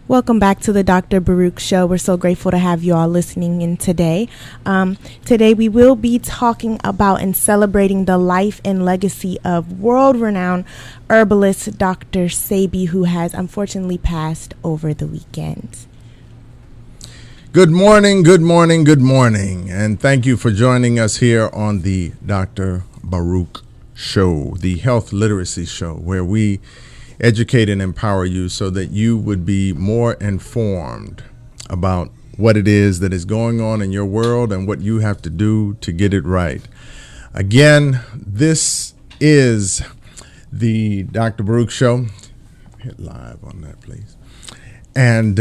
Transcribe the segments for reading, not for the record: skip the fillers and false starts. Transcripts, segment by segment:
Welcome back to the Dr. Baruch Show. We're so grateful to have you all listening in today. Today we will be talking about and celebrating the life and legacy of world-renowned herbalist Dr. Sebi, who has unfortunately passed over the weekend. Good morning, good morning, good morning. And thank you for joining us here on the Dr. Baruch Show, the health literacy show, where we educate and empower you so that you would be more informed about what it is that is going on in your world and what you have to do to get it right. Again, this is the Dr. Baruch Show. Hit live on that, please. And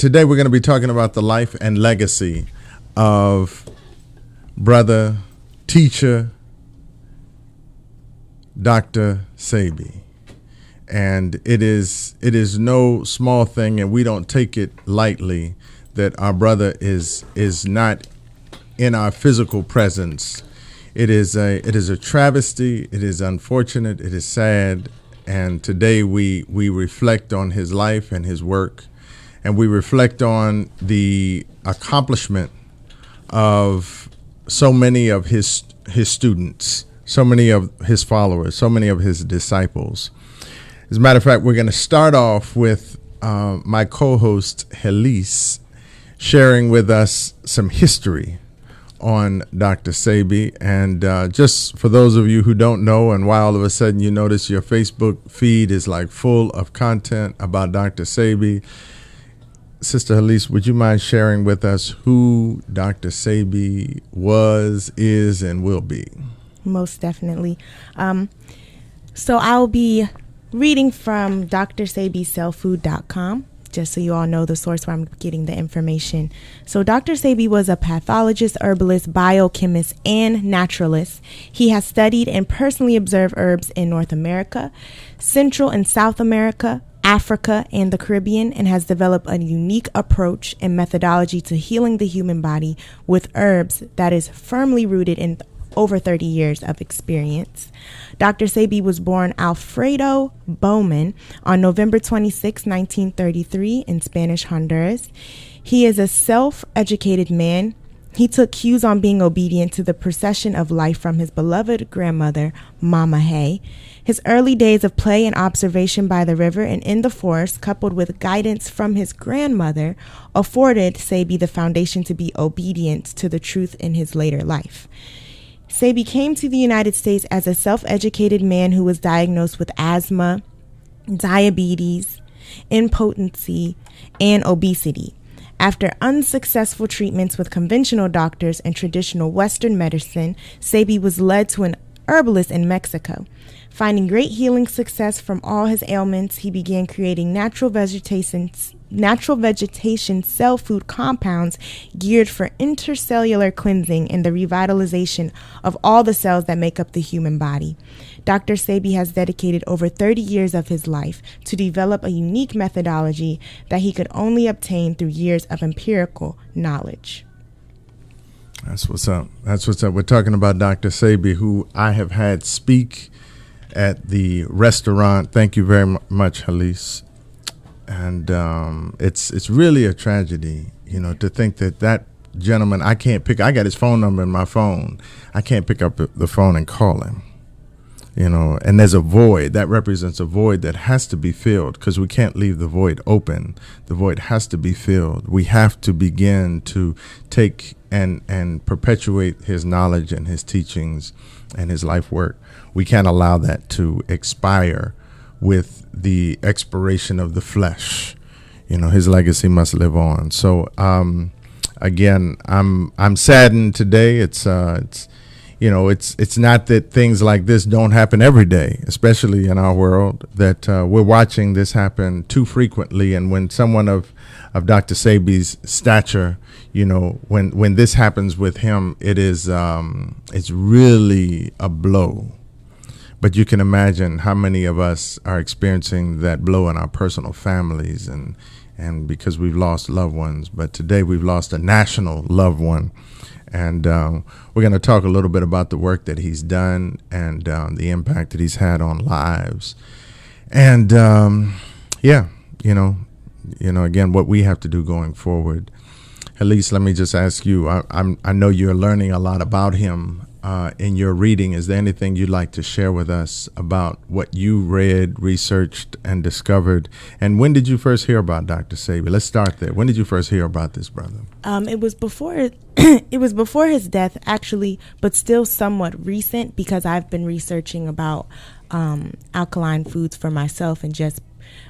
today we're going to be talking about the life and legacy of brother, teacher, Dr. Sebi. And it is no small thing, and we don't take it lightly that our brother is not in our physical presence. It is a travesty. It is unfortunate. It is sad. And today we reflect on his life and his work, and we reflect on the accomplishment of so many of his students, so many of his followers, so many of his disciples. As a matter of fact, we're going to start off with my co-host Heleese sharing with us some history on Dr. Sebi. And just for those of you who don't know, and why all of a sudden you notice your Facebook feed is like full of content about Dr. Sebi, Sister Heleese, would you mind sharing with us who Dr. Sebi was, is, and will be? Most definitely. So I'll be reading from drsebiselffood.com, just so you all know the source where I'm getting the information. So Dr. Sebi was a pathologist, herbalist, biochemist, and naturalist. He has studied and personally observed herbs in North America, Central and South America, Africa, and the Caribbean, and has developed a unique approach and methodology to healing the human body with herbs that is firmly rooted in over 30 years of experience. Dr. Sebi was born Alfredo Bowman on November 26, 1933 in Spanish Honduras. He is a self-educated man. He took cues on being obedient to the procession of life from his beloved grandmother, Mama Hay. His early days of play and observation by the river and in the forest, coupled with guidance from his grandmother, afforded Sebi the foundation to be obedient to the truth in his later life. Sebi came to the United States as a self-educated man who was diagnosed with asthma, diabetes, impotency, and obesity. After unsuccessful treatments with conventional doctors and traditional Western medicine, Sebi was led to an herbalist in Mexico. Finding great healing success from all his ailments, he began creating natural vegetation cell food compounds geared for intercellular cleansing and the revitalization of all the cells that make up the human body. Dr. Sebi has dedicated over 30 years of his life to develop a unique methodology that he could only obtain through years of empirical knowledge. That's what's up. That's what's up. We're talking about Dr. Sebi, who I have had speak at the restaurant. Thank you very much, Heleese. And it's really a tragedy, to think that gentleman, I got his phone number in my phone. I can't pick up the phone and call him, and there's a void that represents a void that has to be filled, because we can't leave the void open. The void has to be filled. We have to begin to take and perpetuate his knowledge and his teachings and his life work. We can't allow that to expire with the expiration of the flesh. His legacy must live on. So again, I'm saddened today. It's not that things like this don't happen every day, especially in our world, that we're watching this happen too frequently. And when someone of Dr. Sebi's stature, when this happens with him, it's really a blow. But you can imagine how many of us are experiencing that blow in our personal families and because we've lost loved ones. But today we've lost a national loved one. And we're going to talk a little bit about the work that he's done and the impact that he's had on lives. And again, what we have to do going forward. Heleese, let me just ask you, I know you're learning a lot about him in your reading. Is there anything you'd like to share with us about what you read, researched, and discovered? And when did you first hear about Dr. Sebi? Let's start there. When did you first hear about this brother? It was before it was before his death, actually, but still somewhat recent, because I've been researching about alkaline foods for myself and just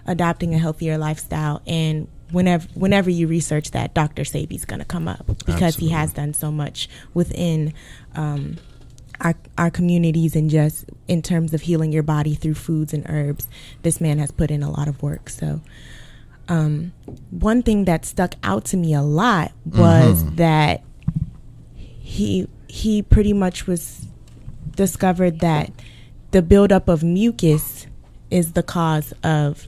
adopting a healthier lifestyle. And whenever you research that, Dr. Sebi's going to come up, because Absolutely. he has done so much within our communities, and just in terms of healing your body through foods and herbs. This man has put in a lot of work. So one thing that stuck out to me a lot was that he pretty much was discovered that the buildup of mucus is the cause of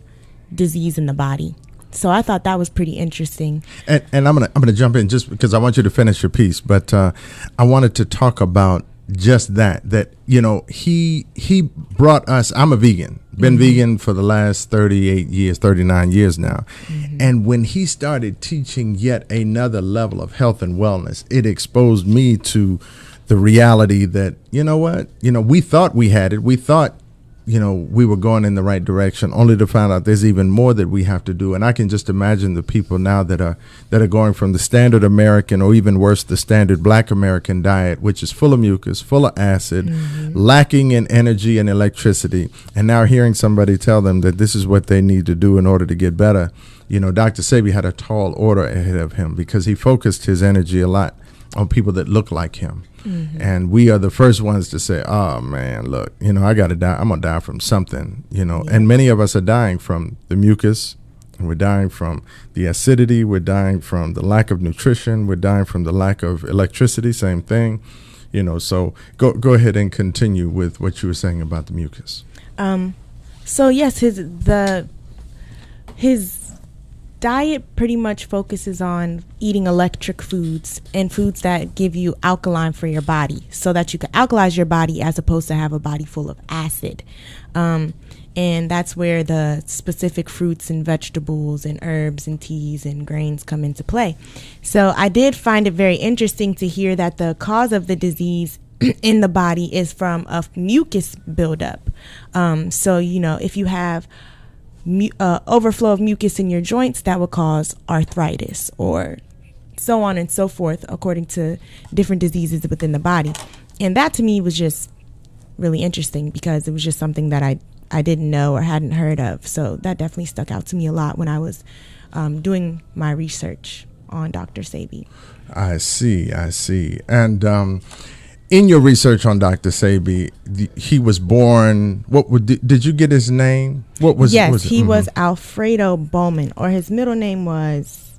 disease in the body. So I thought that was pretty interesting. And I'm gonna jump in just because I want you to finish your piece, but I wanted to talk about just that he brought us. I'm a vegan, been vegan for the last 39 years now. And when he started teaching yet another level of health and wellness, it exposed me to the reality that, we thought we had it. We thought, we were going in the right direction, only to find out there's even more that we have to do. And I can just imagine the people now that are going from the standard American, or even worse, the standard Black American diet, which is full of mucus, full of acid, lacking in energy and electricity. And now hearing somebody tell them that this is what they need to do in order to get better. Dr. Sebi had a tall order ahead of him, because he focused his energy a lot on people that look like him. And we are the first ones to say, oh man, look, I got to die. I'm going to die from something, and many of us are dying from the mucus, and we're dying from the acidity. We're dying from the lack of nutrition. We're dying from the lack of electricity. Same thing, so go ahead and continue with what you were saying about the mucus. So yes, his diet pretty much focuses on eating electric foods and foods that give you alkaline for your body, so that you can alkalize your body as opposed to have a body full of acid. And that's where the specific fruits and vegetables and herbs and teas and grains come into play. So I did find it very interesting to hear that the cause of the disease in the body is from a mucus buildup. So, if you have overflow of mucus in your joints, that will cause arthritis, or so on and so forth, according to different diseases within the body. And that to me was just really interesting, because it was just something that I didn't know or hadn't heard of. So that definitely stuck out to me a lot when I was doing my research on Dr. Sebi. I see. And in your research on Dr. Sebi, he was born. Did you get his name? What was? Yes, he was Alfredo Bowman, or his middle name was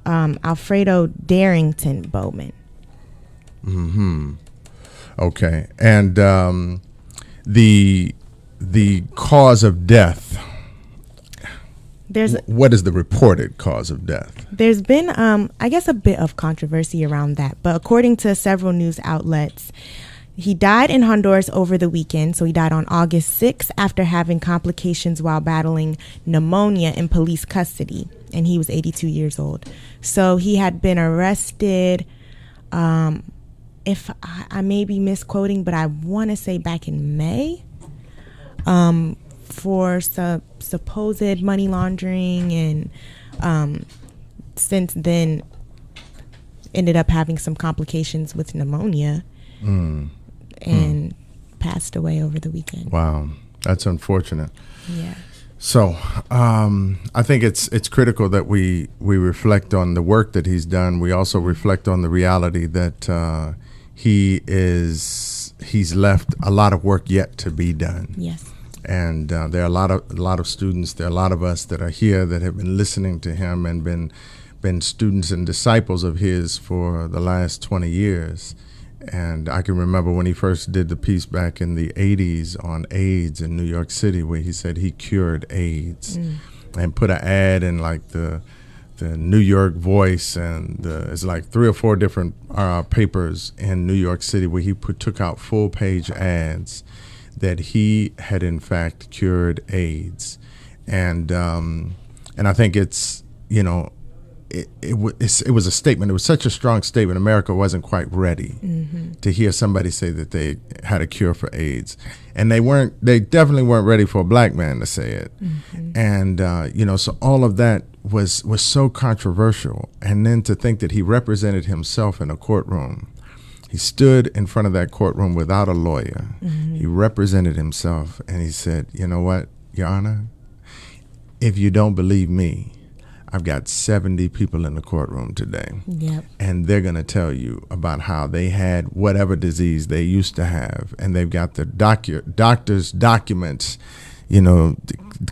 Alfredo Darrington Bowman. Okay, and the cause of death. What is the reported cause of death? There's been, I guess, a bit of controversy around that. But according to several news outlets, he died in Honduras over the weekend. So he died on August 6th after having complications while battling pneumonia in police custody. And he was 82 years old. So he had been arrested, if I may be misquoting, but I want to say back in May, for supposed money laundering, and since then ended up having some complications with pneumonia and passed away over the weekend. Wow, that's unfortunate. Yeah. So I think it's critical that we reflect on the work that he's done. We also reflect on the reality that he's left a lot of work yet to be done. Yes. And there are a lot of students. There are a lot of us that are here that have been listening to him and been students and disciples of his for the last 20 years. And I can remember when he first did the piece back in the 80s on AIDS in New York City, where he said he cured AIDS, and put an ad in like the New York Voice, and it's like 3 or 4 different papers in New York City where he took out full-page ads that he had in fact cured AIDS. And And I think it's, it was a statement. It was such a strong statement. America wasn't quite ready to hear somebody say that they had a cure for AIDS, and they definitely weren't ready for a black man to say it. And so all of that was so controversial. And then to think that he represented himself in a courtroom. He stood in front of that courtroom without a lawyer. He represented himself, and he said, "You know what, Your Honor, if you don't believe me, I've got 70 people in the courtroom today, and they're going to tell you about how they had whatever disease they used to have, and they've got the doctor's documents,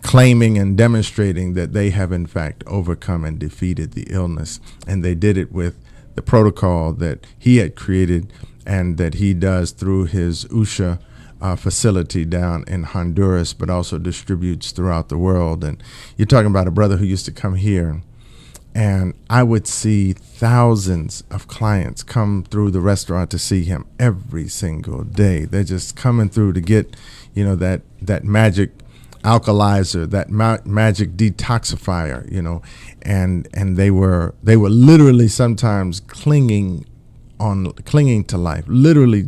claiming and demonstrating that they have in fact overcome and defeated the illness, and they did it with the protocol that he had created and that he does through his USHA facility down in Honduras, but also distributes throughout the world." And you're talking about a brother who used to come here, and I would see thousands of clients come through the restaurant to see him every single day. They're just coming through to get, that magic alkalizer, that magic detoxifier, and they were literally sometimes clinging to life, literally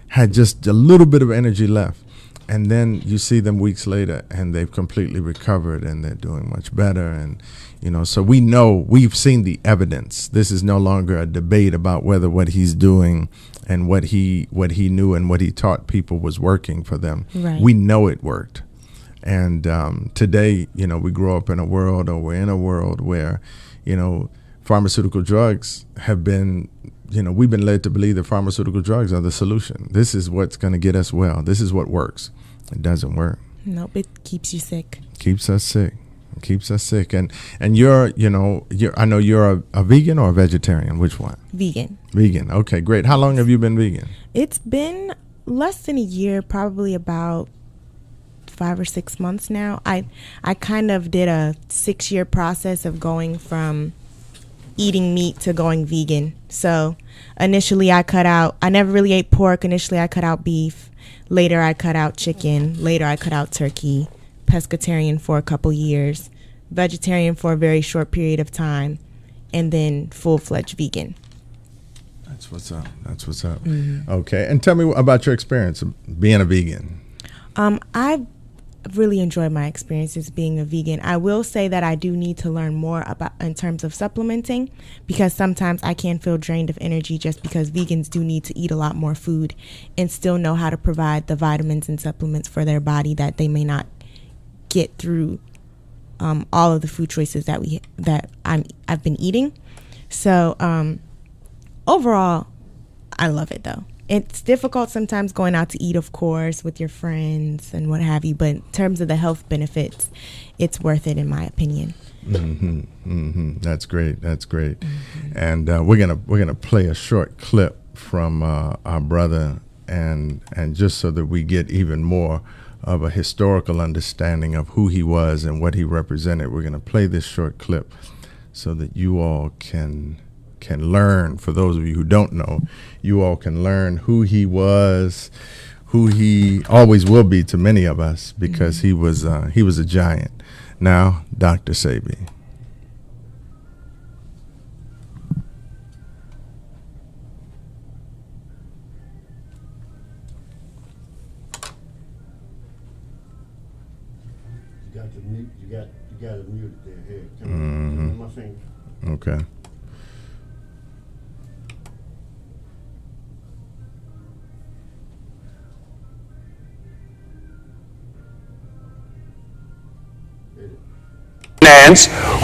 had just a little bit of energy left. And then you see them weeks later and they've completely recovered and they're doing much better. And, so we've seen the evidence. This is no longer a debate about whether what he's doing and what he knew and what he taught people was working for them. Right. We know it worked. And today, we grow up in a world, or we're in a world where, pharmaceutical drugs have been, we've been led to believe that pharmaceutical drugs are the solution. This is what's going to get us well. This is what works. It doesn't work. Nope, it keeps you sick. Keeps us sick. It keeps us sick. And you're I know you're a vegan or a vegetarian. Which one? Vegan. Vegan. Okay, great. How long have you been vegan? It's been less than a year, probably about 5 or 6 months now. I kind of did a 6-year process of going from eating meat to going vegan. So initially I never really ate pork. Initially I cut out beef. Later I cut out chicken. Later I cut out turkey. Pescatarian for a couple years. Vegetarian for a very short period of time. And then full-fledged vegan. That's what's up. Okay. And tell me about your experience of being a vegan. I've really enjoyed my experiences being a vegan. I will say that I do need to learn more about in terms of supplementing, because sometimes I can feel drained of energy just because vegans do need to eat a lot more food and still know how to provide the vitamins and supplements for their body that they may not get through all of the food choices that I've been eating. So overall, I love it though. It's difficult sometimes going out to eat, of course, with your friends and what have you. But in terms of the health benefits, it's worth it, in my opinion. That's great. And we're gonna play a short clip from our brother, and just so that we get even more of a historical understanding of who he was and what he represented. We're gonna play this short clip so that you all can learn. For those of you who don't know, you all can learn who he was, who he always will be to many of us, because he was a giant. Now, Dr. Sebi. You got to mute it there. Here, come on my finger. Okay.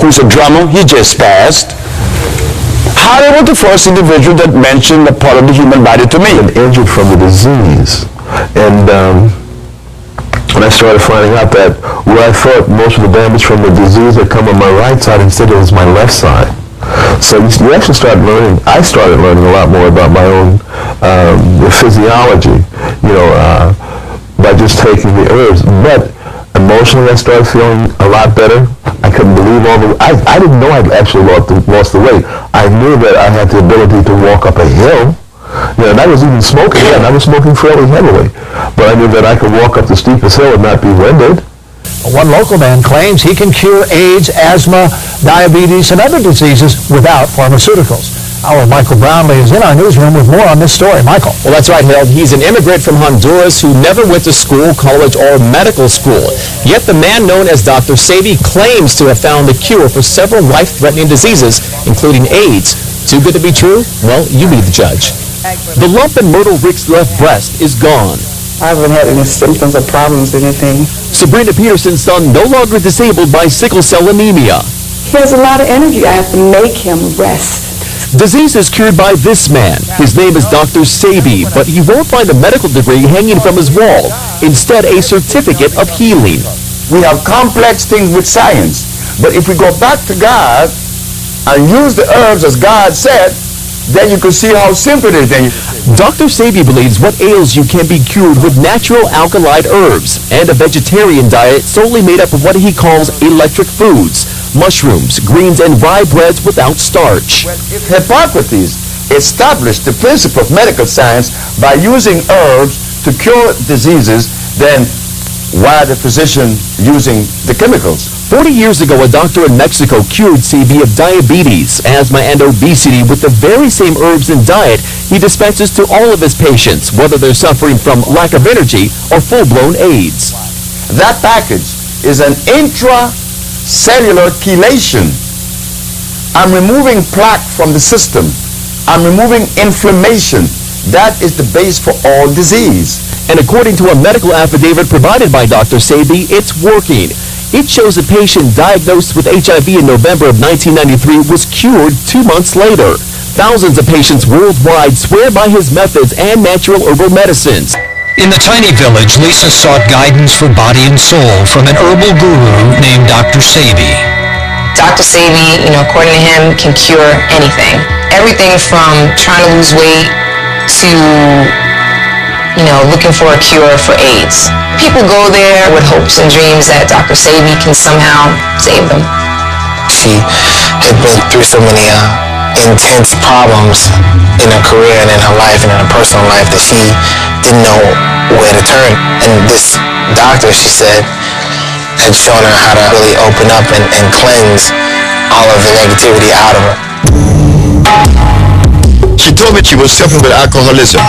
Who's a drummer, he just passed. Hollywood, the first individual that mentioned a part of the human body to me. And injured from the disease. And when I started finding out that where I thought most of the damage from the disease had come on my right side, instead it was my left side. So you actually start learning, I started learning a lot more about my own physiology, by just taking the herbs. But emotionally, I started feeling a lot better. I couldn't believe I didn't know I'd actually lost the weight. I knew that I had the ability to walk up a hill. And I was even smoking, and I was smoking fairly heavily. But I knew that I could walk up the steepest hill and not be winded. One local man claims he can cure AIDS, asthma, diabetes, and other diseases without pharmaceuticals. Our Michael Brownlee is in our newsroom with more on this story. Michael. Well, that's right, Harold. He's an immigrant from Honduras who never went to school, college, or medical school. Yet the man known as Dr. Sebi claims to have found the cure for several life-threatening diseases, including AIDS. Too good to be true? Well, you be the judge. The lump in Myrtle Rick's left breast is gone. I haven't had any symptoms or problems or anything. Sabrina Peterson's son no longer disabled by sickle cell anemia. He has a lot of energy. I have to make him rest. Disease is cured by this man. His name is Dr. Sebi, but he won't find a medical degree hanging from his wall. Instead, a certificate of healing. We have complex things with science, but if we go back to God and use the herbs as God said, then you can see how simple it is. Dr. Sebi believes what ails you can be cured with natural alkaloid herbs and a vegetarian diet solely made up of what he calls electric foods, mushrooms, greens, and rye breads without starch. If Hippocrates established the principle of medical science by using herbs to cure diseases, then why the physician using the chemicals? 40 years ago, a doctor in Mexico cured Sebi of diabetes, asthma, and obesity with the very same herbs and diet he dispenses to all of his patients, whether they're suffering from lack of energy or full-blown AIDS. That package is an intracellular chelation. I'm removing plaque from the system. I'm removing inflammation. That is the base for all disease. And according to a medical affidavit provided by Dr. Sebi, it's working. It shows a patient diagnosed with HIV in November of 1993 was cured 2 months later. Thousands of patients worldwide swear by his methods and natural herbal medicines. In the tiny village, Lisa sought guidance for body and soul from an herbal guru named Dr. Sebi. Dr. Sebi, according to him, can cure anything. Everything from trying to lose weight to looking for a cure for AIDS. People go there with hopes and dreams that Dr. Sebi can somehow save them. She had been through so many intense problems in her career and in her life and in her personal life that she didn't know where to turn. And this doctor, she said, had shown her how to really open up and cleanse all of the negativity out of her. She told me she was suffering with alcoholism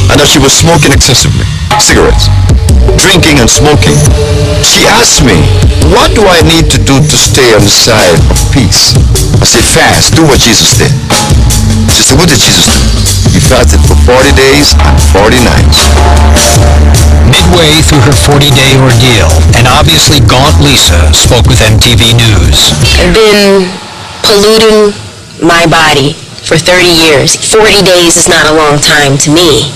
and that she was smoking excessively, cigarettes, drinking and smoking. She asked me, what do I need to do to stay on the side of peace? I said, fast, do what Jesus did. She said, what did Jesus do? He fasted for 40 days and 40 nights. Midway through her 40-day ordeal, an obviously gaunt Lisa spoke with MTV News. I've been polluting my body for 30 years. 40 days is not a long time to me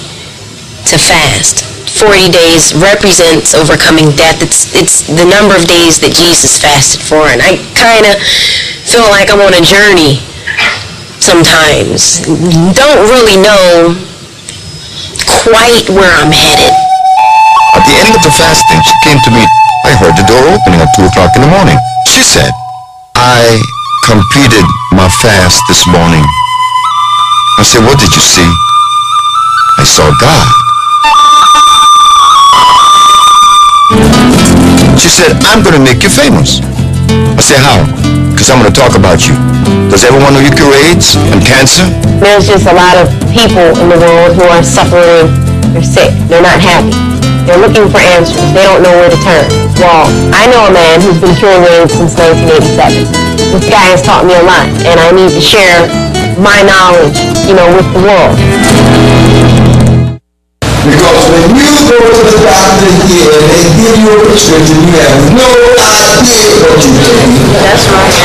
to fast. 40 days represents overcoming death. It's the number of days that Jesus fasted for, and I kind of feel like I'm on a journey sometimes. Don't really know quite where I'm headed. At the end of the fasting, she came to me. I heard the door opening at 2 o'clock in the morning. She said, I completed my fast this morning. I said, what did you see? I saw God. She said, I'm going to make you famous. I said, how? Because I'm going to talk about you. Does everyone know you cure AIDS and cancer? There's just a lot of people in the world who are suffering. They're sick. They're not happy. They're looking for answers. They don't know where to turn. Well, I know a man who's been curing AIDS since 1987. This guy has taught me a lot, and I need to share my knowledge, with the world. Because when you go to the doctor here and they give you a prescription, you have no idea what you're taking. That's right.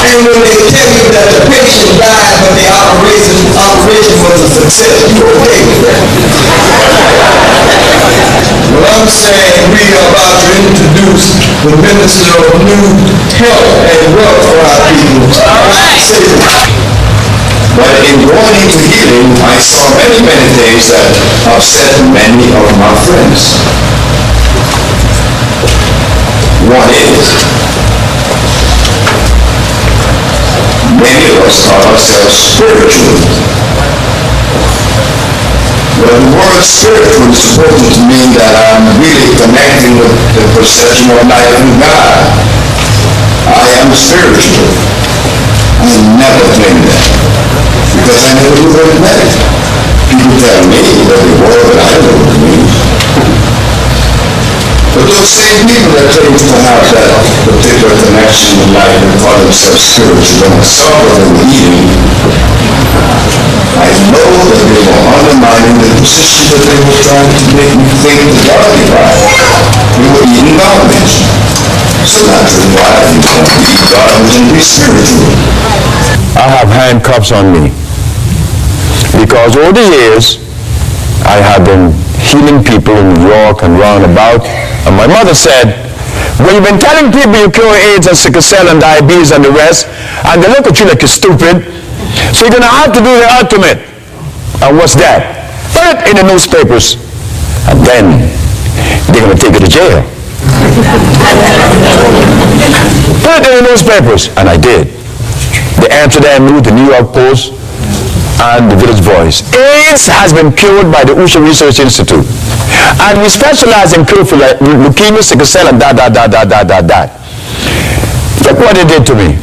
And when they tell you that the patient died but the operation was a success, you're okay with that. Well, I'm saying we are about to introduce the minister of new health and wealth for our people. All right. But in going into healing, I saw many things that upset many of my friends. One is, many of us call ourselves spiritual. But the word spiritual is supposed to mean that I'm really connecting with the perception of life in God. I am spiritual. I never claim that because I never knew what it meant. People tell me what they were, but I don't know what it means. But those same people that claim to have that particular connection with life and call themselves spiritual and suffer and eating, I know that they were undermining the position that they were trying to make me think the godly right. They were eating garbage. So naturally, why are you going to eat garbage and be spiritual? I have handcuffs on me because over the years I have been healing people in New York and round about, and my mother said, when you've been telling people you cure AIDS and sickle cell and diabetes and the rest, and they look at you like you're stupid, so you're going to have to do the ultimate. And what's that? Put it in the newspapers, and then they're going to take you to jail. Put it in the newspapers, and I did. The Amsterdam News, the New York Post, and the Village Voice. AIDS has been cured by the Usha Research Institute. And we specialize in cure for leukemia, sickle cell, and that. Look what they did to me.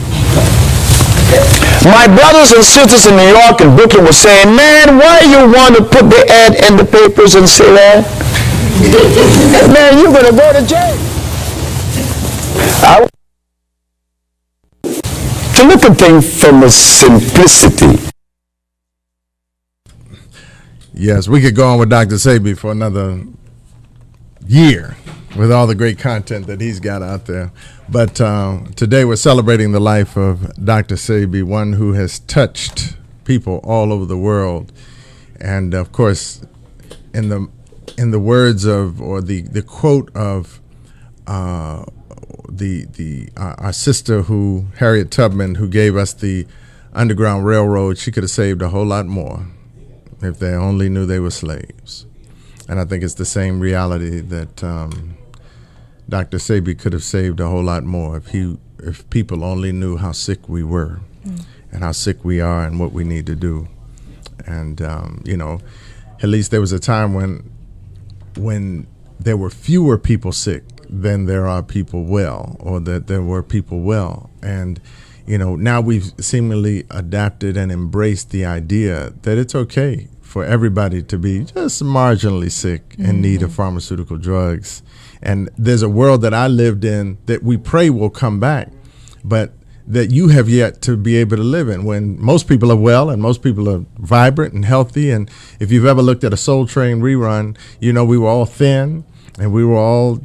My brothers and sisters in New York and Brooklyn were saying, man, why you want to put the ad in the papers and say that? Man, you're going to go to jail. To look at things from a simplicity. Yes, we could go on with Dr. Sebi for another year with all the great content that he's got out there. But today we're celebrating the life of Dr. Sebi, one who has touched people all over the world. And of course, in the words of, or the quote of our sister Harriet Tubman, who gave us the Underground Railroad, she could have saved a whole lot more if they only knew they were slaves. And I think it's the same reality that Dr. Sebi could have saved a whole lot more if people only knew how sick we were and how sick we are and what we need to do. And Heleese, there was a time when there were fewer people sick than there are people well, or that there were people well. And now we've seemingly adapted and embraced the idea that it's okay for everybody to be just marginally sick in need of pharmaceutical drugs. And there's a world that I lived in that we pray will come back, but that you have yet to be able to live in, when most people are well and most people are vibrant and healthy. And if you've ever looked at a Soul Train rerun, we were all thin and we were all,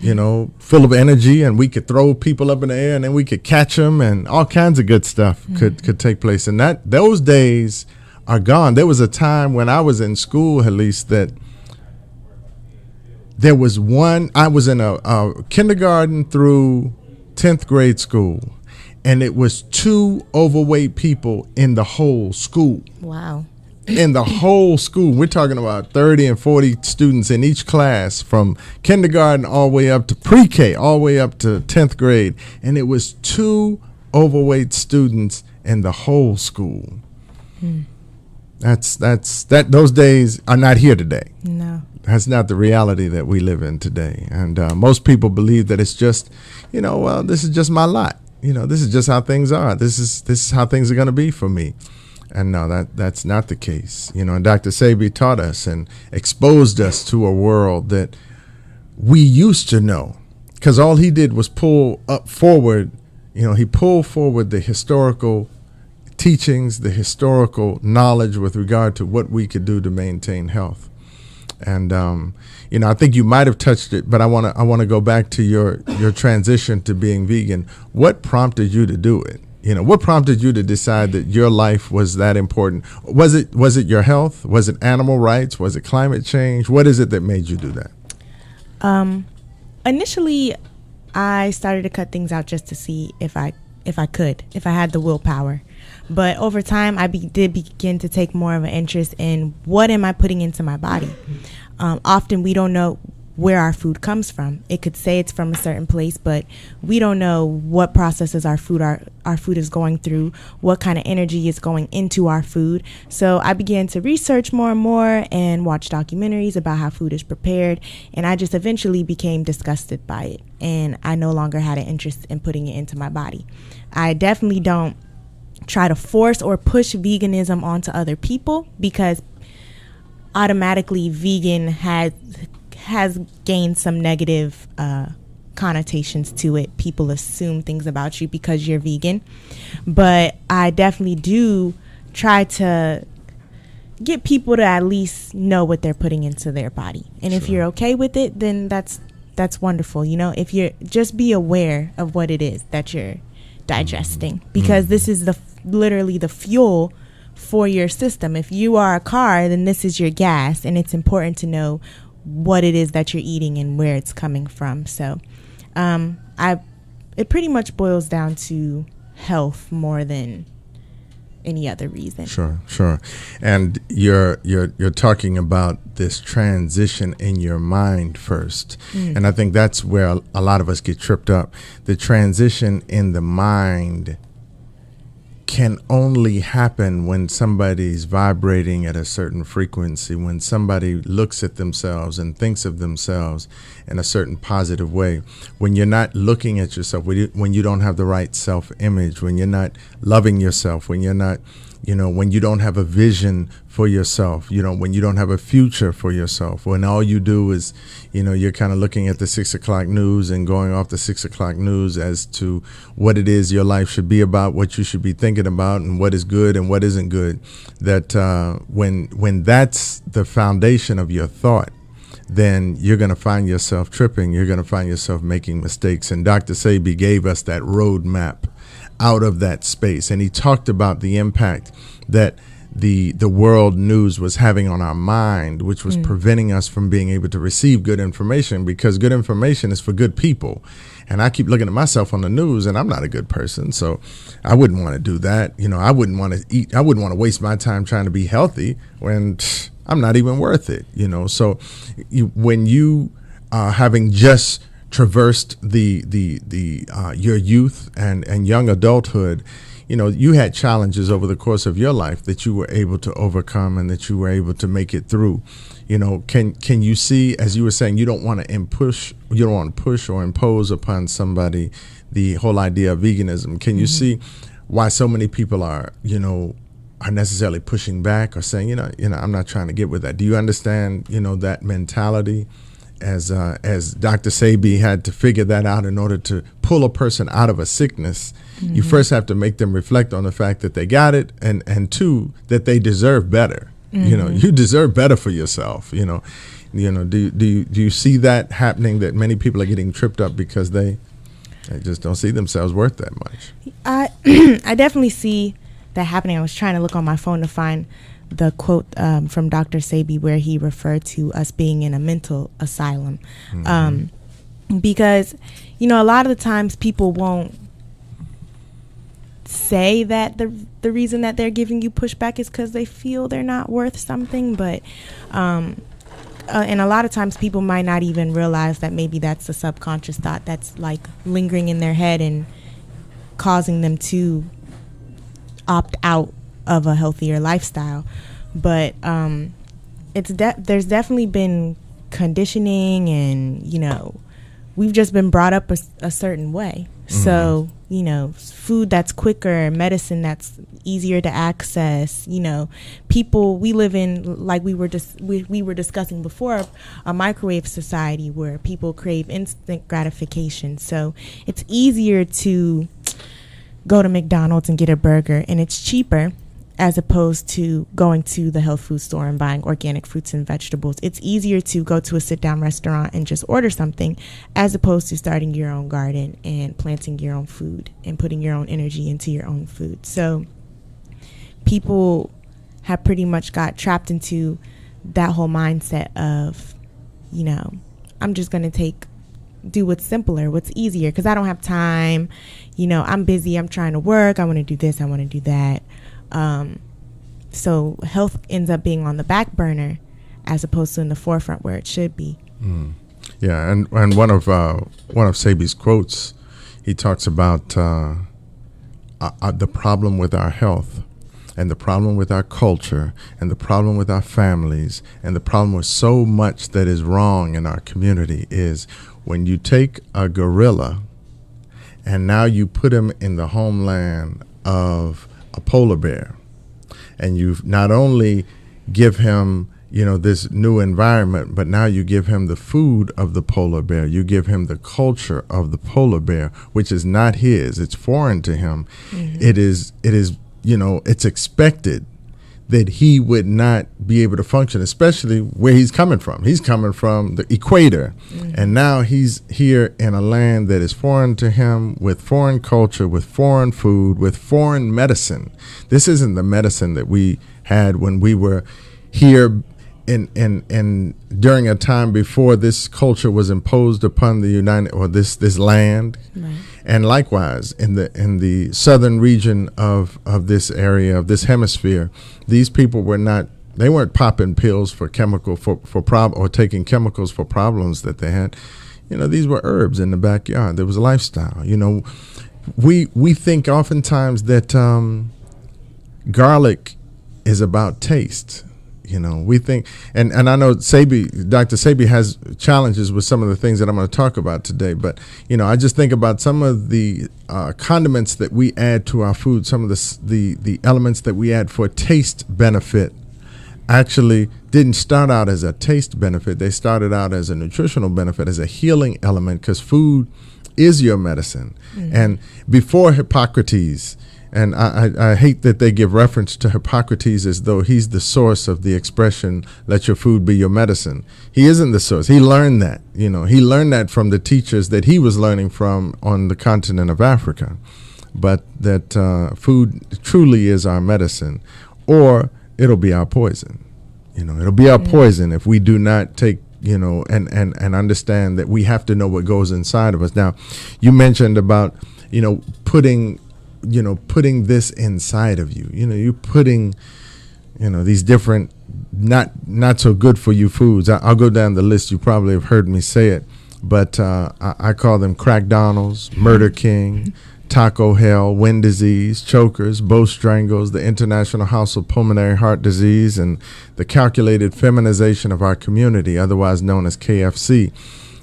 full of energy, and we could throw people up in the air and then we could catch them, and all kinds of good stuff could take place. And those days are gone. There was a time when I was in school, Heleese, that there was I was in a kindergarten through 10th grade school, and it was 2 overweight people in the whole school. Wow. In the whole school. We're talking about 30 and 40 students in each class, from kindergarten all the way up to pre-K, all the way up to 10th grade. And it was 2 overweight students in the whole school. Those days are not here today. No. That's not the reality that we live in today. And most people believe that it's just, this is just my lot. This is just how things are. This is how things are going to be for me. And no, that's not the case. And Dr. Sebi taught us and exposed us to a world that we used to know, because all he did was pull forward he pulled forward the historical teachings, the historical knowledge with regard to what we could do to maintain health. And I think you might have touched it, but I want to go back to your transition to being vegan. What prompted you to do it? What prompted you to decide that your life was that important? Was it your health? Was it animal rights? Was it climate change? What is it that made you do that? Initially, I started to cut things out just to see if I had the willpower. But over time, I did begin to take more of an interest in what am I putting into my body. Often we don't know where our food comes from. It could say it's from a certain place, but we don't know what processes our food is going through, what kind of energy is going into our food. So I began to research more and more and watch documentaries about how food is prepared, and I just eventually became disgusted by it, and I no longer had an interest in putting it into my body. I definitely don't try to force or push veganism onto other people, because automatically vegan has gained some negative connotations to it. People assume things about you because you're vegan. But I definitely do try to get people to at least know what they're putting into their body. And if you're okay with it, then that's wonderful. You know, if you're just be aware of what it is that you're digesting, because this is literally the fuel for your system. If you are a car, then this is your gas, and it's important to know what it is that you're eating and where it's coming from. So it pretty much boils down to health more than any other reason. Sure. And you're talking about this transition in your mind first. And I think that's where a lot of us get tripped up. The transition in the mind can only happen when somebody's vibrating at a certain frequency, when somebody looks at themselves and thinks of themselves in a certain positive way. When you're not looking at yourself, when you don't have the right self-image, when you're not loving yourself, when you're not, when you don't have a vision for yourself, when you don't have a future for yourself, when all you do is, you're kind of looking at the 6 o'clock news and going off the 6 o'clock news as to what it is your life should be about, what you should be thinking about, and what is good and what isn't good. That when that's the foundation of your thought, then you're going to find yourself tripping. You're going to find yourself making mistakes. And Dr. Sebi gave us that roadmap out of that space. And he talked about the impact that the world news was having on our mind, which was preventing us from being able to receive good information, because good information is for good people. And I keep looking at myself on the news, and I'm not a good person, so I wouldn't want to do that. I wouldn't want to eat. I wouldn't want to waste my time trying to be healthy when I'm not even worth it. So when you having just traversed your youth and young adulthood, you had challenges over the course of your life that you were able to overcome and that you were able to make it through. Can you see, as you were saying, you don't want to push or impose upon somebody the whole idea of veganism. Can you see why so many people are necessarily pushing back or saying, I'm not trying to get with that? Do you understand, that mentality? As Dr. Sebi had to figure that out in order to pull a person out of a sickness, you first have to make them reflect on the fact that they got it, and two, that they deserve better. You deserve better for yourself. Do you see that happening, that many people are getting tripped up because they just don't see themselves worth that much? I definitely see that happening. I was trying to look on my phone to find the quote from Dr. Sebi where he referred to us being in a mental asylum. Because, a lot of the times people won't say that the reason that they're giving you pushback is because they feel they're not worth something. But, and a lot of times people might not even realize that maybe that's a subconscious thought that's like lingering in their head and causing them to opt out of a healthier lifestyle. But there's definitely been conditioning, and we've just been brought up a certain way. So food that's quicker, medicine that's easier to access, people, we live in, like we were discussing before, a microwave society where people crave instant gratification. So it's easier to go to McDonald's and get a burger, and it's cheaper, as opposed to going to the health food store and buying organic fruits and vegetables. It's easier to go to a sit-down restaurant and just order something, as opposed to starting your own garden and planting your own food and putting your own energy into your own food. So people have pretty much got trapped into that whole mindset of, I'm just going to do what's simpler, what's easier, because I don't have time. I'm busy, I'm trying to work, I want to do this, I want to do that. So health ends up being on the back burner as opposed to in the forefront where it should be. Yeah, and one of Sebi's quotes, he talks about the problem with our health, and the problem with our culture, and the problem with our families, and the problem with so much that is wrong in our community is when you take a gorilla and now you put him in the homeland of a polar bear, and you not only give him, this new environment, but now you give him the food of the polar bear. You give him the culture of the polar bear, which is not his. It's foreign to him. Mm-hmm. It is, it's expected that he would not be able to function, especially where he's coming from. He's coming from the equator, and now he's here in a land that is foreign to him, with foreign culture, with foreign food, with foreign medicine. This isn't the medicine that we had when we were here in during a time before this culture was imposed upon the this land. Right. And likewise, in the southern region of this area, of this hemisphere, these people weren't popping pills for or taking chemicals for problems that they had. These were herbs in the backyard. There was a lifestyle. We think oftentimes that garlic is about taste. We think, and I know Dr. Sebi has challenges with some of the things that I'm going to talk about today, but, I just think about some of the condiments that we add to our food, some of the elements that we add for taste benefit actually didn't start out as a taste benefit. They started out as a nutritional benefit, as a healing element, because food is your medicine. Mm-hmm. And before Hippocrates, and I hate that they give reference to Hippocrates as though he's the source of the expression, let your food be your medicine. He isn't the source. He learned that. He learned that from the teachers that he was learning from on the continent of Africa. But that food truly is our medicine, or it'll be our poison. It'll be our poison if we do not take, and understand that we have to know what goes inside of us. Now, you mentioned about, putting this inside of you. You're putting, these different not so good for you foods. I'll go down the list. You probably have heard me say it, but I call them Crackdonalds, Murder King, Taco Hell, Wind Disease, Chokers, Bow Strangles, the International House of Pulmonary Heart Disease, and the Calculated Feminization of Our Community, otherwise known as KFC.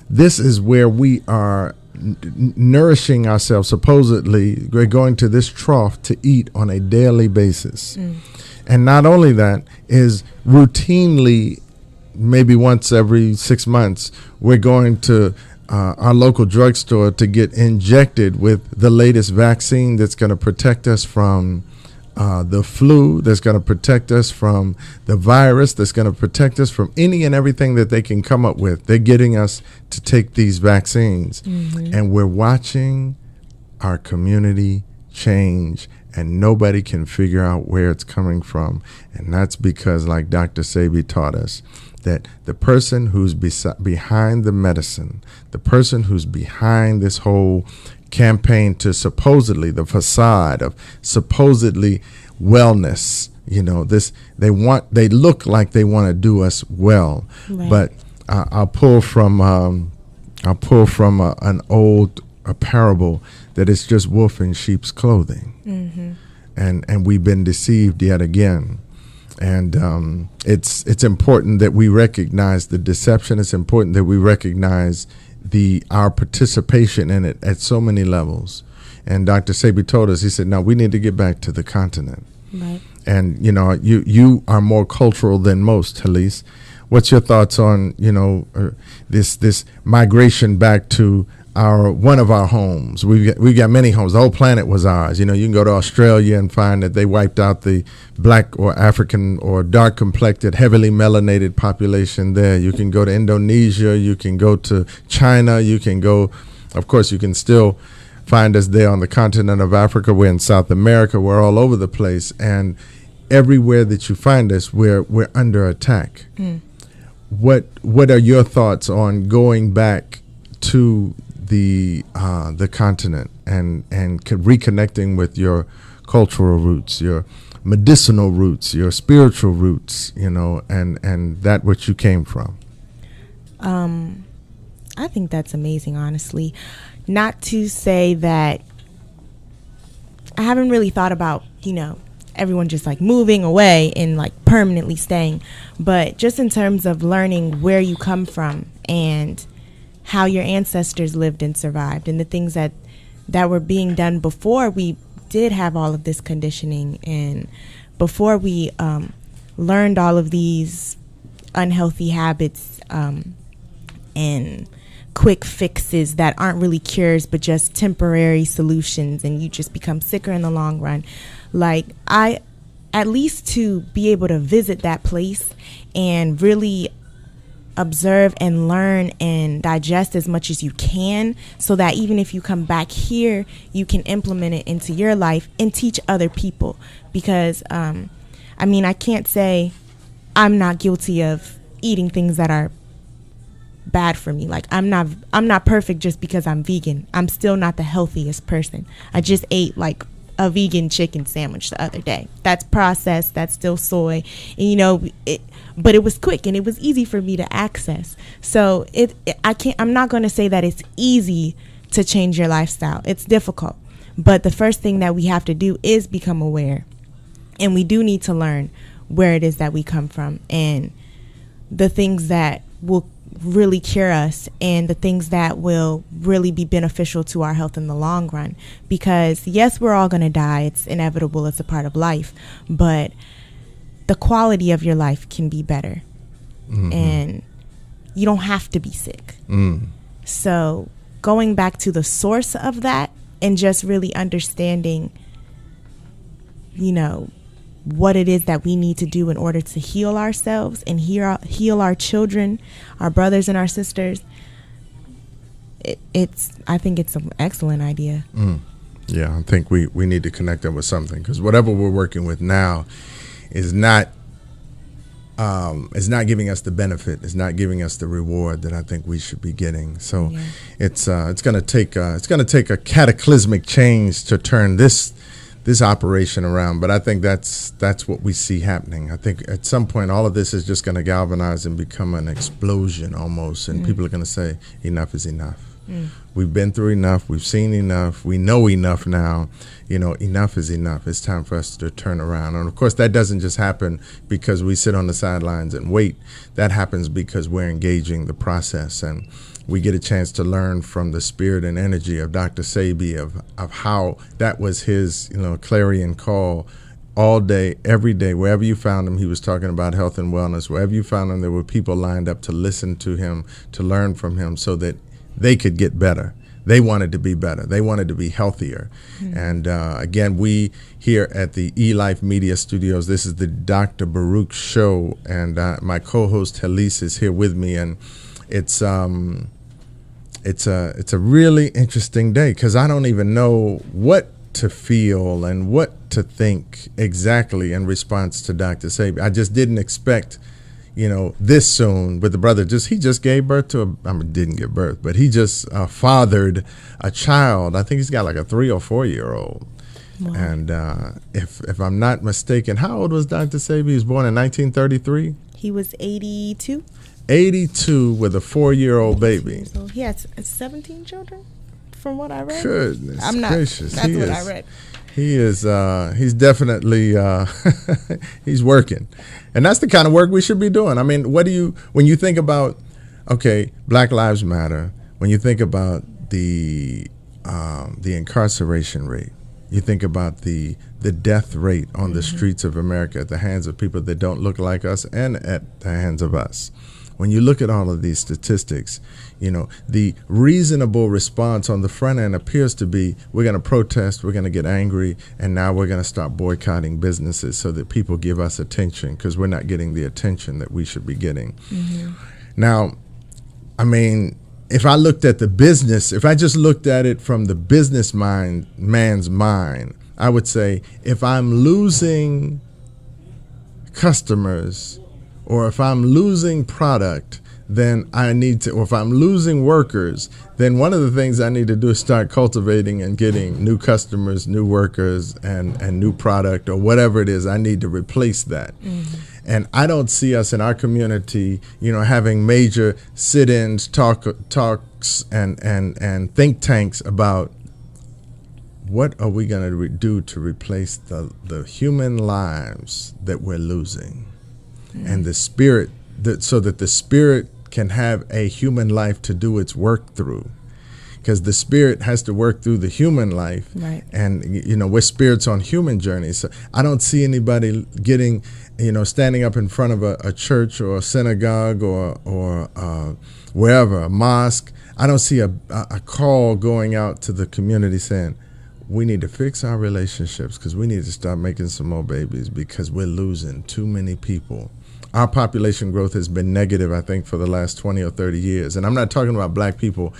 This is where we are nourishing ourselves. Supposedly, we're going to this trough to eat on a daily basis. And not only that, is routinely, maybe once every 6 months, we're going to our local drugstore to get injected with the latest vaccine that's going to protect us from the flu, that's going to protect us from the virus, that's going to protect us from any and everything that they can come up with. They're getting us to take these vaccines. And we're watching our community change, and nobody can figure out where it's coming from. And that's because, like Dr. Sebi taught us, that the person who's behind the medicine, the person who's behind this whole campaign to supposedly, the facade of supposedly wellness, they look like they want to do us well. Right. But I'll pull from an old parable that it's just wolf in sheep's clothing. And we've been deceived yet again. And it's important that we recognize the deception. It's important that we recognize our participation in it at so many levels. And Dr. Sebi told us, he said, no, we need to get back to the continent. Right. And, you are more cultural than most, Heleese. What's your thoughts on, this migration back to one of our homes? We've got many homes. The whole planet was ours. You can go to Australia and find that they wiped out the black or African or dark complected, heavily melanated population there. You can go to Indonesia. You can go to China. You can go, of course, you can still find us there on the continent of Africa. We're in South America. We're all over the place. And everywhere that you find us, we're under attack. What are your thoughts on going back to the continent and reconnecting with your cultural roots, your medicinal roots, your spiritual roots, and that which you came from? I think that's amazing, honestly. Not to say that I haven't really thought about, everyone just like moving away and like permanently staying, but just in terms of learning where you come from and how your ancestors lived and survived, and the things that were being done before we did have all of this conditioning, and before we learned all of these unhealthy habits and quick fixes that aren't really cures but just temporary solutions, and you just become sicker in the long run. Like, at least to be able to visit that place and really observe and learn and digest as much as you can, so that even if you come back here, you can implement it into your life and teach other people. Because I can't say I'm not guilty of eating things that are bad for me. Like, I'm not perfect just because I'm vegan. I'm still not the healthiest person. I just ate like a vegan chicken sandwich the other day. That's processed, that's still soy, and but it was quick and it was easy for me to access. So I'm not going to say that it's easy to change your lifestyle. It's difficult. But the first thing that we have to do is become aware. And we do need to learn where it is that we come from, and the things that will really cure us, and the things that will really be beneficial to our health in the long run. Because yes, we're all going to die. It's inevitable. It's a part of life. But the quality of your life can be better. Mm-hmm. And you don't have to be sick. So going back to the source of that and just really understanding, what it is that we need to do in order to heal ourselves and heal our children, our brothers and our sisters. I think it's an excellent idea. Yeah, I think we need to connect them with something, because whatever we're working with now is not giving us the benefit. It's not giving us the reward that I think we should be getting. So it's going to take a cataclysmic change to turn this operation around, but I think that's what we see happening. I think at some point all of this is just going to galvanize and become an explosion almost, and people are going to say enough is enough. We've been through enough, we've seen enough, we know enough now. Enough is enough. It's time for us to turn around. And of course that doesn't just happen because we sit on the sidelines and wait. That happens because we're engaging the process, and we get a chance to learn from the spirit and energy of Dr. Sebi of how that was his, clarion call all day, every day. Wherever you found him, he was talking about health and wellness. Wherever you found him, there were people lined up to listen to him, to learn from him, so that they could get better. They wanted to be better. They wanted to be healthier. And again, we here at the Elife Media Studios, this is the Dr. Baruch show, and my co-host Heleese is here with me, and it's a really interesting day, because I don't even know what to feel and what to think exactly in response to Dr. Sebi. I just didn't expect, this soon. But the brother he just gave birth to didn't give birth, but he just fathered a child. I think he's got like a 3 or 4 year old. Wow. And if I'm not mistaken, how old was Dr. Sebi? He was born in 1933. He was 82. 82 with a 4-year-old baby. So he has 17 children, from what I read. Goodness gracious. That's what I read. He is, he's definitely, he's working. And that's the kind of work we should be doing. I mean, when you think about, Black Lives Matter, when you think about the incarceration rate, you think about the death rate on the streets of America at the hands of people that don't look like us and at the hands of us. When you look at all of these statistics, the reasonable response on the front end appears to be, we're going to protest, we're going to get angry, and now we're going to start boycotting businesses so that people give us attention, because we're not getting the attention that we should be getting. Now, if I looked at the business, if I just looked at it from the business man's mind, I would say, if I'm losing customers, or if I'm losing product, then I need to, or if I'm losing workers, then one of the things I need to do is start cultivating and getting new customers, new workers, and new product, or whatever it is. I need to replace that. And I don't see us in our community, having major sit-ins, talks, and think tanks about what are we going to do to replace the human lives that we're losing, and the spirit, so that the spirit can have a human life to do its work through. Because the spirit has to work through the human life, right? And we're spirits on human journeys. So I don't see anybody getting, standing up in front of a church or a synagogue or wherever, a mosque. I don't see a call going out to the community saying, we need to fix our relationships because we need to start making some more babies because we're losing too many people. Our population growth has been negative, I think, for the last 20 or 30 years. And I'm not talking about black people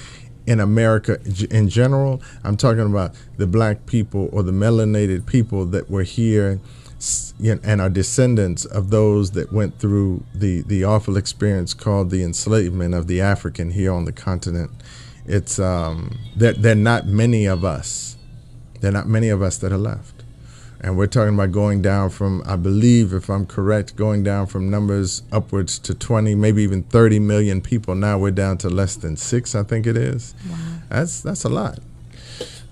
in America in general. I'm talking about the black people or the melanated people that were here and are descendants of those that went through the awful experience called the enslavement of the African here on the continent. It's they're not many of us. There are not many of us that are left. And we're talking about going down from, I believe, if I'm correct, going down from numbers upwards to 20, maybe even 30 million people. Now we're down to less than 6, I think it is. Wow. That's a lot.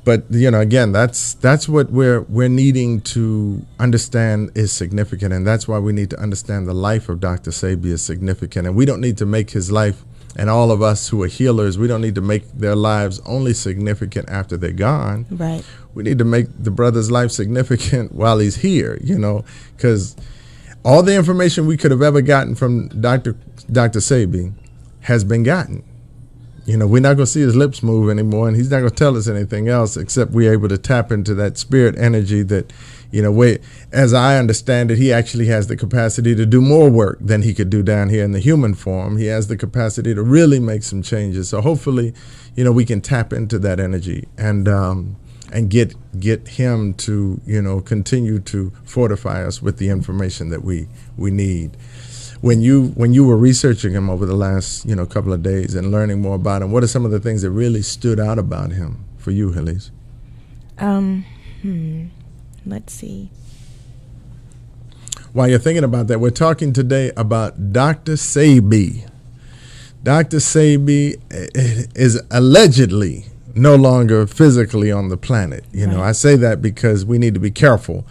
But, again, that's what we're needing to understand is significant. And that's why we need to understand the life of Dr. Sebi is significant. And we don't need to make his life, and all of us who are healers, we don't need to make their lives only significant after they're gone. Right. We need to make the brother's life significant while he's here, because all the information we could have ever gotten from Dr. Sebi has been gotten. We're not going to see his lips move anymore, and he's not going to tell us anything else except we're able to tap into that spirit energy that, as I understand it, he actually has the capacity to do more work than he could do down here in the human form. He has the capacity to really make some changes. So hopefully, we can tap into that energy and get him to, continue to fortify us with the information that we need. When you were researching him over the last, couple of days and learning more about him, what are some of the things that really stood out about him for you, Heleese? Let's see. While you're thinking about that, we're talking today about Dr. Sebi. Dr. Sebi is allegedly no longer physically on the planet. Right. I say that because we need to be careful.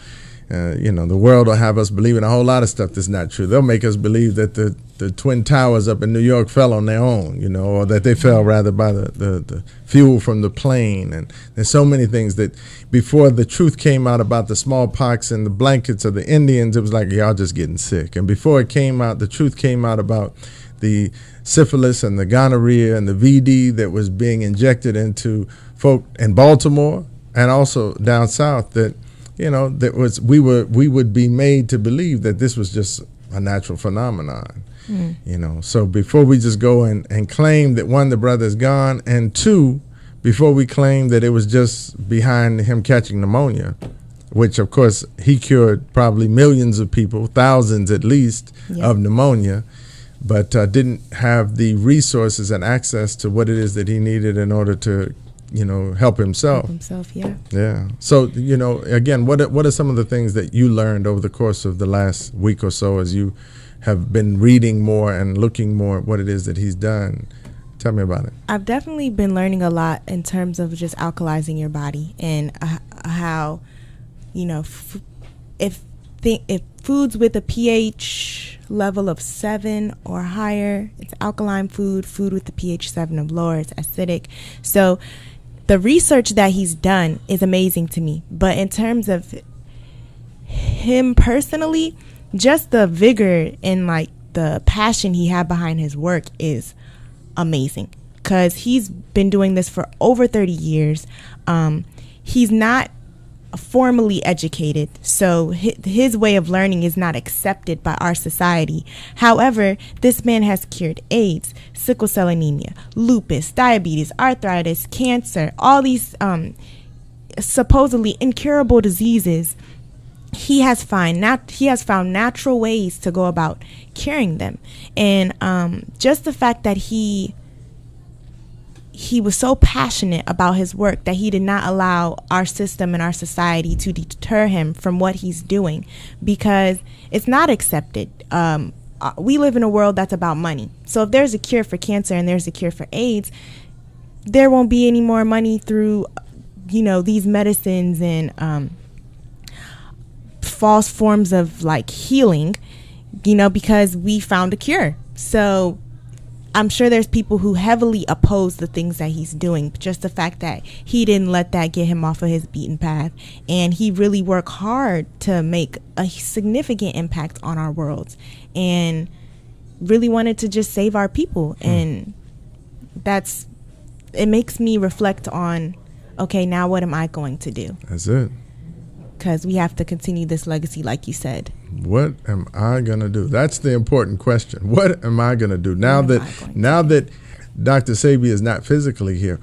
The world will have us believing a whole lot of stuff that's not true. They'll make us believe that the Twin Towers up in New York fell on their own, or that they fell rather by the fuel from the plane. And there's so many things that before the truth came out about the smallpox and the blankets of the Indians, it was like, y'all just getting sick. And before it came out, the truth came out about the syphilis and the gonorrhea and the VD that was being injected into folk in Baltimore and also down south, that we would be made to believe that this was just a natural phenomenon. So before we just go and claim that, one, the brother's gone, and two, before we claim that it was just behind him catching pneumonia, which of course he cured probably millions of people, thousands at least, of pneumonia, but didn't have the resources and access to what it is that he needed in order to help himself. Yeah. So, again, what are some of the things that you learned over the course of the last week or so as you have been reading more and looking more at what it is that he's done? Tell me about it. I've definitely been learning a lot in terms of just alkalizing your body and how, if foods with a pH level of 7 or higher, it's alkaline food with the pH 7 or lower, it's acidic. So the research that he's done is amazing to me. But in terms of him personally, just the vigor and the passion he had behind his work is amazing, because he's been doing this for over 30 years. He's not formally educated, so his way of learning is not accepted by our society. However, this man has cured AIDS, sickle cell anemia, lupus, diabetes, arthritis, cancer, all these supposedly incurable diseases. He has found natural ways to go about curing them. And just the fact that he he was so passionate about his work that he did not allow our system and our society to deter him from what he's doing, because it's not accepted. We live in a world that's about money. So if there's a cure for cancer and there's a cure for AIDS, there won't be any more money through, these medicines and false forms of like healing, because we found a cure. So I'm sure there's people who heavily oppose the things that he's doing, but just the fact that he didn't let that get him off of his beaten path, and he really worked hard to make a significant impact on our world and really wanted to just save our people. And it makes me reflect on, okay, now what am I going to do? That's it. Because we have to continue this legacy, like you said. What am I going to do? That's the important question. What am I going to do? Now that Dr. Sebi is not physically here,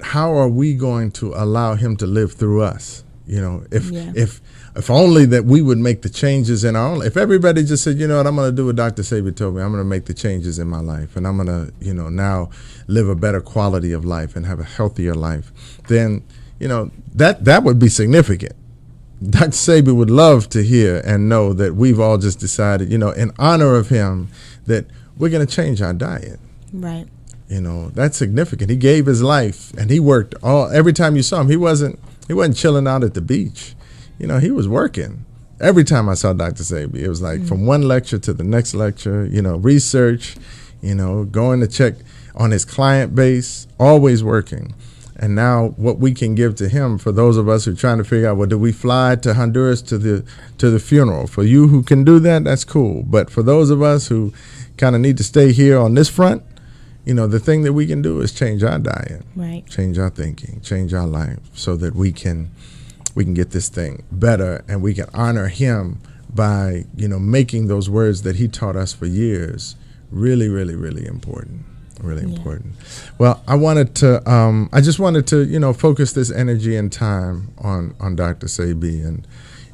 how are we going to allow him to live through us? If only that we would make the changes in our own life. If everybody just said, what I'm going to do what Dr. Sebi told me, I'm going to make the changes in my life, and I'm going to, now live a better quality of life and have a healthier life, then, that would be significant. Dr. Sebi would love to hear and know that we've all just decided, in honor of him, that we're going to change our diet. Right. That's significant. He gave his life, and he worked every time you saw him. He wasn't chilling out at the beach. He was working. Every time I saw Dr. Sebi, it was like from one lecture to the next lecture, research, going to check on his client base, always working. And now what we can give to him, for those of us who are trying to figure out, well, do we fly to Honduras to the funeral? For you who can do that, that's cool. But for those of us who kind of need to stay here on this front, the thing that we can do is change our diet, right? Change our thinking, change our life, so that we can get this thing better, and we can honor him by, making those words that he taught us for years really, really, really important. Really important. Well, I just wanted to, focus this energy and time on Dr. Sebi,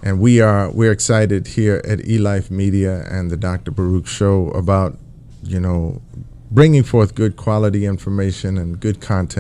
and we're excited here at Elife Media and the Dr. Baruch Show about, bringing forth good quality information and good content